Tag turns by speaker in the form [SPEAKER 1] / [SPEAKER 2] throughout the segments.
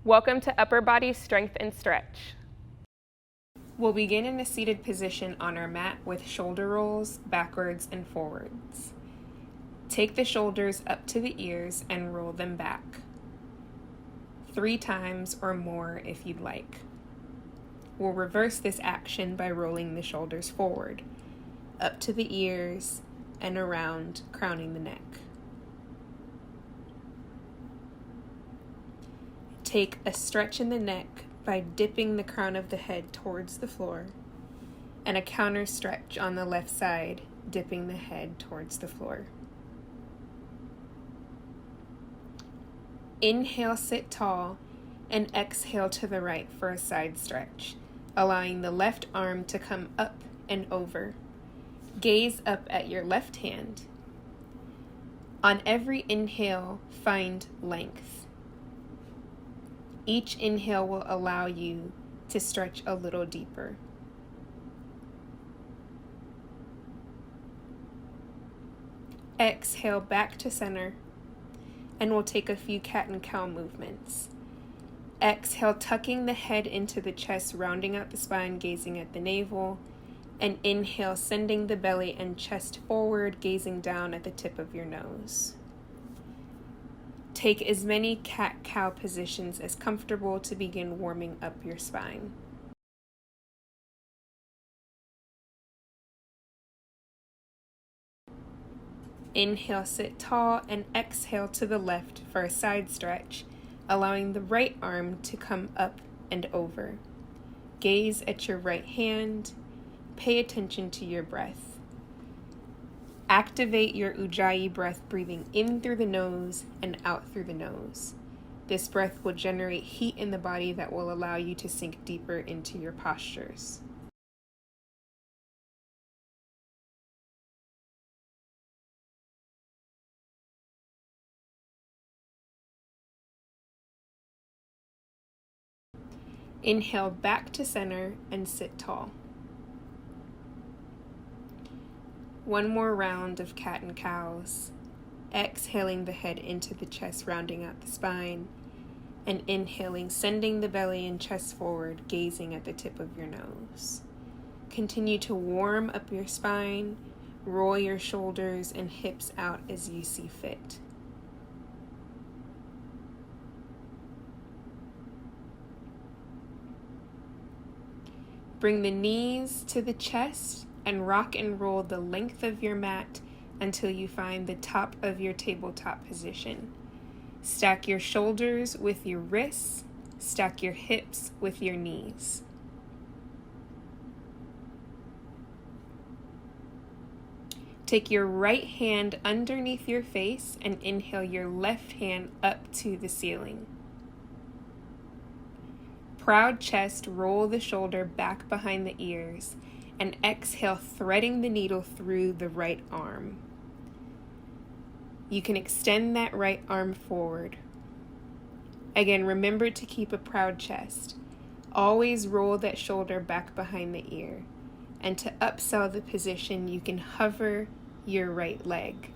[SPEAKER 1] Welcome to Upper Body Strength and Stretch. We'll begin in a seated position on our mat with shoulder rolls backwards and forwards. Take the shoulders up to the ears and roll them back 3 times or more if you'd like. We'll reverse this action by rolling the shoulders forward, up to the ears and around, crowning the neck. Take a stretch in the neck by dipping the crown of the head towards the floor, and a counter stretch on the left side, dipping the head towards the floor. Inhale, sit tall, and exhale to the right for a side stretch, allowing the left arm to come up and over. Gaze up at your left hand. On every inhale, find length. Each inhale will allow you to stretch a little deeper. Exhale back to center, and we'll take a few cat and cow movements. Exhale, tucking the head into the chest, rounding out the spine, gazing at the navel. And inhale, sending the belly and chest forward, gazing down at the tip of your nose. Take as many cat-cow positions as comfortable to begin warming up your spine. Inhale, sit tall, and exhale to the left for a side stretch, allowing the right arm to come up and over. Gaze at your right hand. Pay attention to your breath. Activate your Ujjayi breath, breathing in through the nose and out through the nose. This breath will generate heat in the body that will allow you to sink deeper into your postures. Inhale back to center and sit tall. One more round of cat and cows, exhaling the head into the chest, rounding out the spine, and inhaling, sending the belly and chest forward, gazing at the tip of your nose. Continue to warm up your spine, roll your shoulders and hips out as you see fit. Bring the knees to the chest and rock and roll the length of your mat until you find the top of your tabletop position. Stack your shoulders with your wrists, stack your hips with your knees. Take your right hand underneath your face and inhale your left hand up to the ceiling. Proud chest, roll the shoulder back behind the ears, and exhale, threading the needle through the right arm. You can extend that right arm forward. Again, remember to keep a proud chest. Always roll that shoulder back behind the ear. And to upsell the position, you can hover your right leg.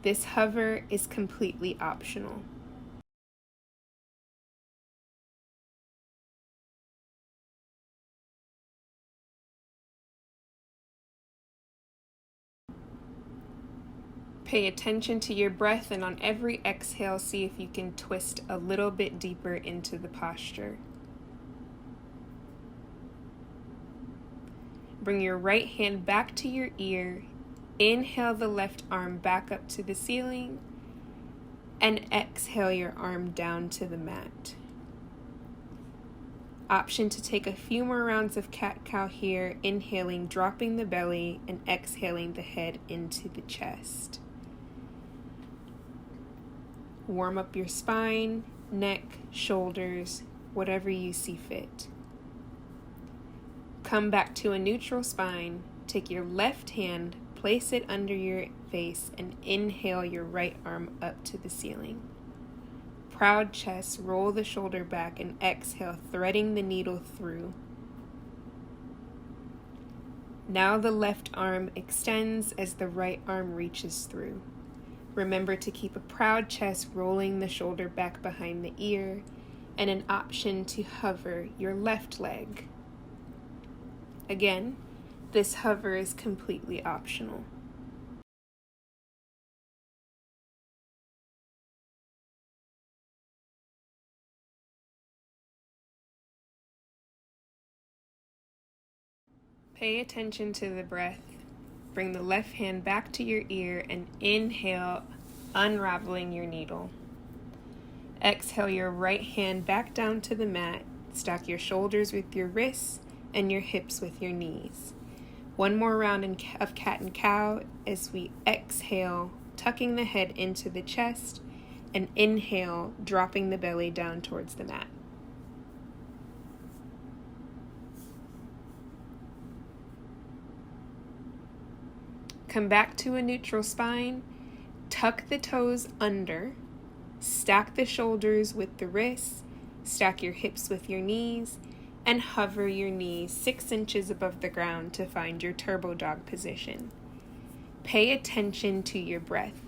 [SPEAKER 1] This hover is completely optional. Pay attention to your breath, and on every exhale, see if you can twist a little bit deeper into the posture. Bring your right hand back to your ear. Inhale the left arm back up to the ceiling, and exhale your arm down to the mat. Option to take a few more rounds of cat-cow here, inhaling, dropping the belly, and exhaling the head into the chest. Warm up your spine, neck, shoulders, whatever you see fit. Come back to a neutral spine. Take your left hand, place it under your face, and inhale your right arm up to the ceiling. Proud chest, roll the shoulder back, and exhale, threading the needle through. Now the left arm extends as the right arm reaches through. Remember to keep a proud chest, rolling the shoulder back behind the ear, and an option to hover your left leg. Again, this hover is completely optional. Pay attention to the breath. Bring the left hand back to your ear and inhale, unraveling your needle. Exhale your right hand back down to the mat. Stack your shoulders with your wrists and your hips with your knees. One more round of cat and cow as we exhale, tucking the head into the chest, and inhale, dropping the belly down towards the mat. Come back to a neutral spine, tuck the toes under, stack the shoulders with the wrists, stack your hips with your knees, and hover your knees 6 inches above the ground to find your turbo dog position. Pay attention to your breath.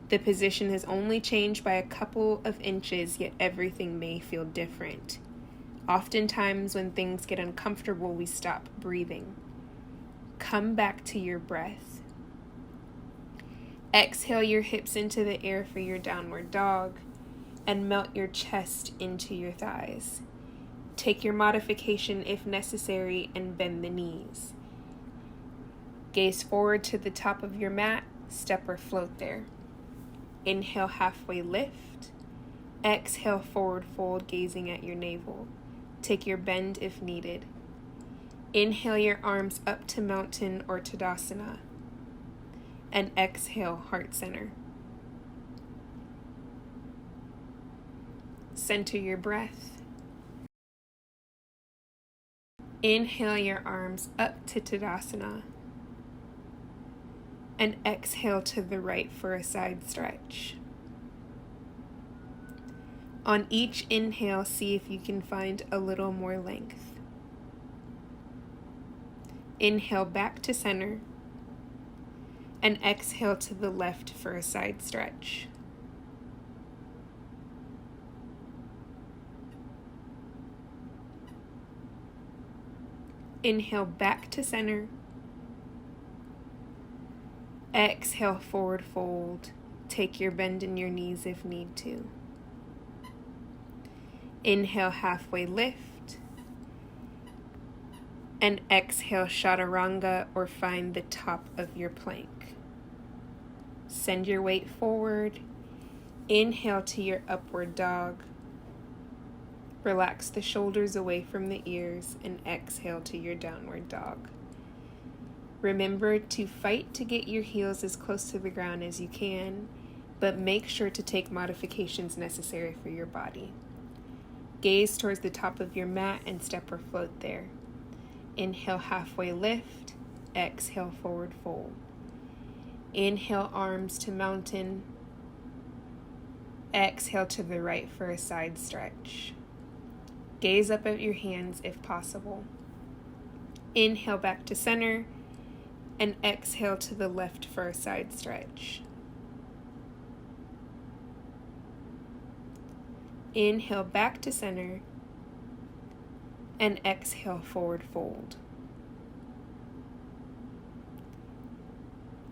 [SPEAKER 1] The position has only changed by a couple of inches, yet everything may feel different. Oftentimes when things get uncomfortable, we stop breathing. Come back to your breath. Exhale your hips into the air for your downward dog and melt your chest into your thighs. Take your modification if necessary and bend the knees. Gaze forward to the top of your mat, step or float there. Inhale, halfway lift. Exhale, forward fold, gazing at your navel. Take your bend if needed. Inhale your arms up to mountain or Tadasana. And exhale, heart center. Center your breath. Inhale your arms up to Tadasana. And exhale to the right for a side stretch. On each inhale, see if you can find a little more length. Inhale back to center. And exhale to the left for a side stretch. Inhale back to center. Exhale, forward fold. Take your bend in your knees if need to. Inhale, halfway lift. And exhale, chaturanga, or find the top of your plank. Send your weight forward. Inhale to your upward dog. Relax the shoulders away from the ears and exhale to your downward dog. Remember to fight to get your heels as close to the ground as you can, but make sure to take modifications necessary for your body. Gaze towards the top of your mat and step or float there. Inhale, halfway lift. Exhale, forward fold. Inhale, arms to mountain. Exhale to the right for a side stretch. Gaze up at your hands if possible. Inhale back to center and exhale to the left for a side stretch. Inhale back to center and exhale, forward fold.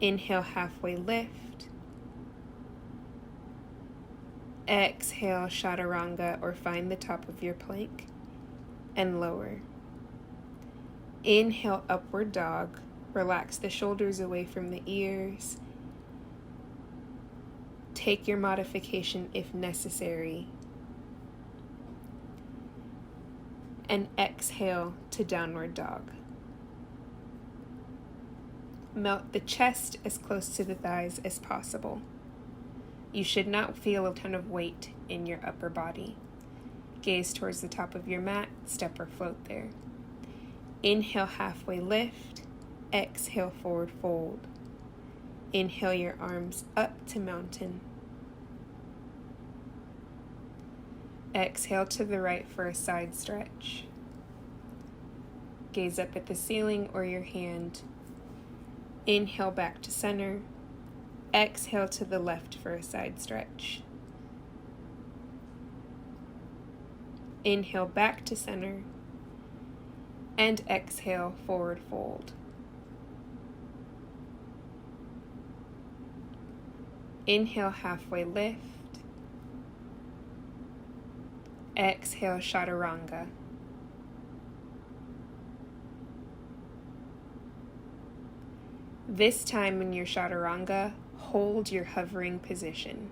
[SPEAKER 1] Inhale, halfway lift. Exhale, chaturanga, or find the top of your plank and lower. Inhale, upward dog. Relax the shoulders away from the ears. Take your modification if necessary. And exhale to downward dog. Melt the chest as close to the thighs as possible. You should not feel a ton of weight in your upper body. Gaze towards the top of your mat, step or float there. Inhale, halfway lift. Exhale, forward fold. Inhale your arms up to mountain. Exhale to the right for a side stretch. Gaze up at the ceiling or your hand. Inhale back to center. Exhale to the left for a side stretch. Inhale back to center. And exhale, forward fold. Inhale, halfway lift. Exhale, chaturanga. This time in your chaturanga, hold your hovering position.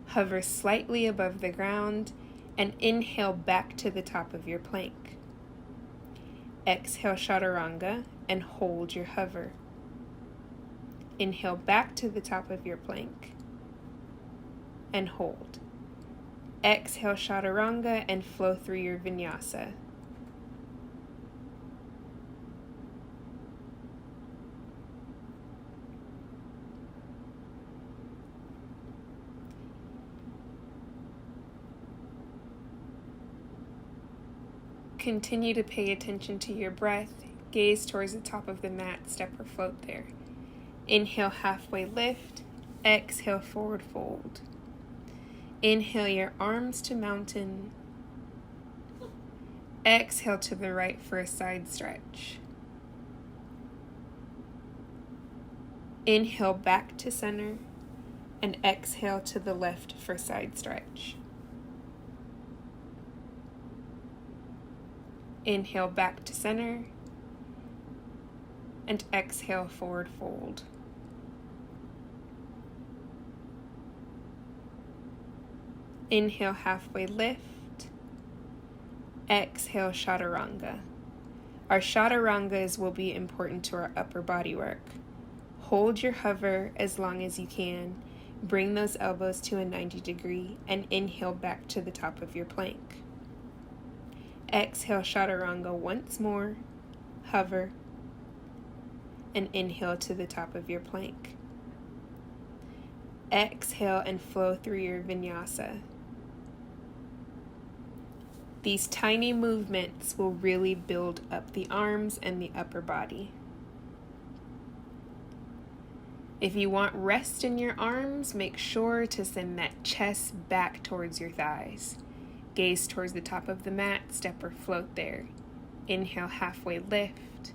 [SPEAKER 1] Hover slightly above the ground and inhale back to the top of your plank. Exhale, chaturanga, and hold your hover. Inhale back to the top of your plank and hold. Exhale, chaturanga, and flow through your vinyasa. Continue to pay attention to your breath. Gaze towards the top of the mat, step or float there. Inhale, halfway lift. Exhale, forward fold. Inhale your arms to mountain. Exhale to the right for a side stretch. Inhale back to center and exhale to the left for side stretch. Inhale back to center and exhale, forward fold. Inhale, halfway lift. Exhale, chaturanga. Our chaturangas will be important to our upper body work. Hold your hover as long as you can. Bring those elbows to a 90 degree and inhale back to the top of your plank. Exhale, chaturanga once more. Hover and inhale to the top of your plank. Exhale and flow through your vinyasa. These tiny movements will really build up the arms and the upper body. If you want rest in your arms, make sure to send that chest back towards your thighs. Gaze towards the top of the mat, step or float there. Inhale, halfway lift.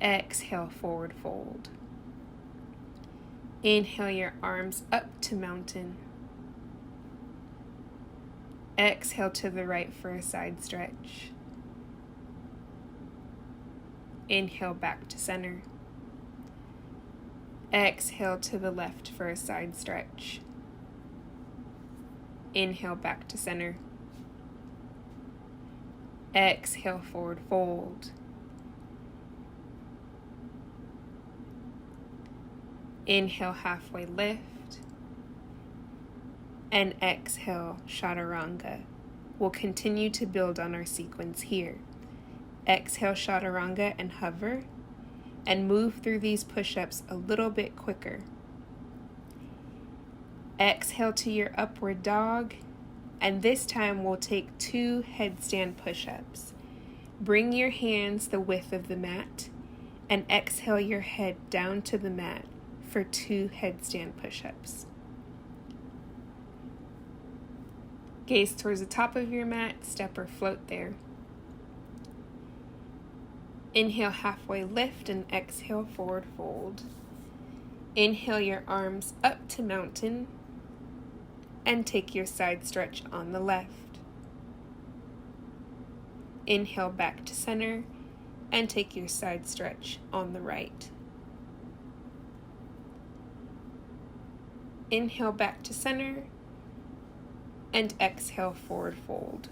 [SPEAKER 1] Exhale, forward fold. Inhale your arms up to mountain. Exhale to the right for a side stretch. Inhale back to center. Exhale to the left for a side stretch. Inhale back to center. Exhale, forward fold. Inhale, halfway lift. And exhale, chaturanga. We'll continue to build on our sequence here. Exhale, chaturanga, and hover. And move through these push-ups a little bit quicker. Exhale to your upward dog. And this time we'll take 2 headstand push-ups. Bring your hands the width of the mat. And exhale your head down to the mat for 2 headstand push-ups. Gaze towards the top of your mat, step or float there. Inhale, halfway lift, and exhale, forward fold. Inhale your arms up to mountain, and take your side stretch on the left. Inhale back to center, and take your side stretch on the right. Inhale back to center, and exhale, forward fold.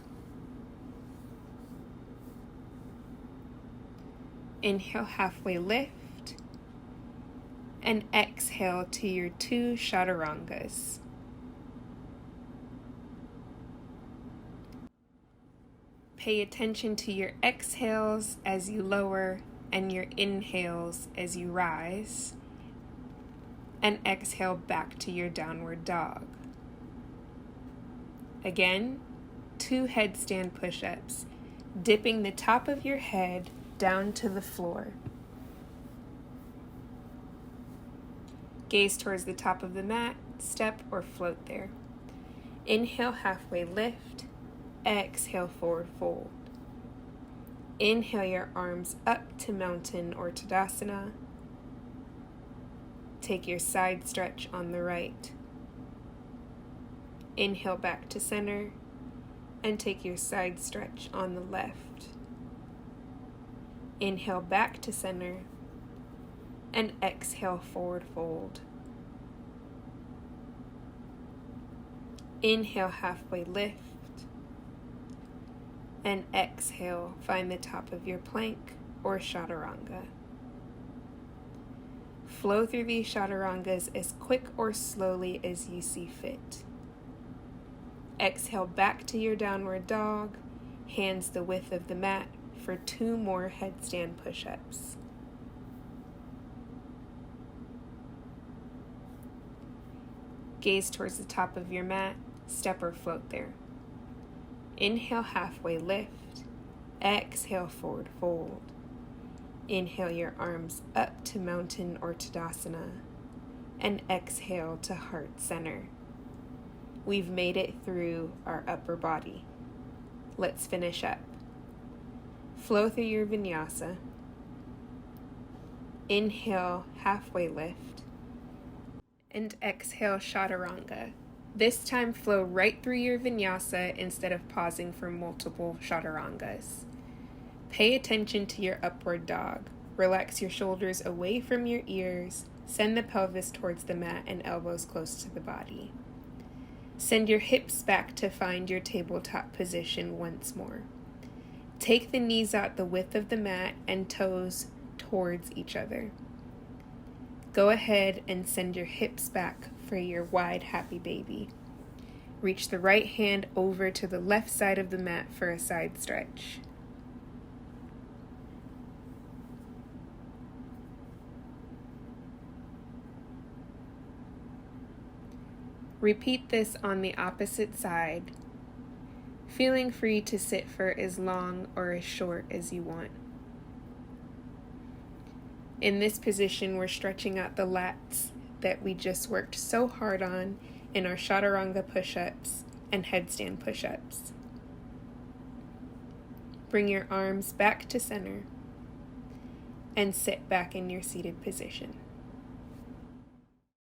[SPEAKER 1] Inhale, halfway lift, and exhale to your 2 chaturangas. Pay attention to your exhales as you lower and your inhales as you rise, and exhale back to your downward dog. Again, 2 headstand push-ups, dipping the top of your head down to the floor. Gaze towards the top of the mat, step or float there. Inhale, halfway lift. exhale, forward fold. Inhale your arms up to mountain or Tadasana. Take your side stretch on the right. Inhale back to center and take your side stretch on the left. Inhale back to center and exhale, forward fold. Inhale, halfway lift. And exhale, find the top of your plank or chaturanga. Flow through these chaturangas as quick or slowly as you see fit. Exhale back to your downward dog, hands the width of the mat for 2 more headstand push-ups. Gaze towards the top of your mat, step or float there. Inhale, halfway lift. Exhale, forward fold. Inhale your arms up to mountain or Tadasana. And exhale to heart center. We've made it through our upper body. Let's finish up. Flow through your vinyasa. Inhale, halfway lift. And exhale, chaturanga. This time flow right through your vinyasa instead of pausing for multiple chaturangas. Pay attention to your upward dog. Relax your shoulders away from your ears. Send the pelvis towards the mat and elbows close to the body. Send your hips back to find your tabletop position once more. Take the knees out the width of the mat and toes towards each other. Go ahead and send your hips back for your wide happy baby. Reach the right hand over to the left side of the mat for a side stretch. Repeat this on the opposite side, feeling free to sit for as long or as short as you want. In this position, we're stretching out the lats that we just worked so hard on in our chaturanga push-ups and headstand push-ups. Bring your arms back to center and sit back in your seated position.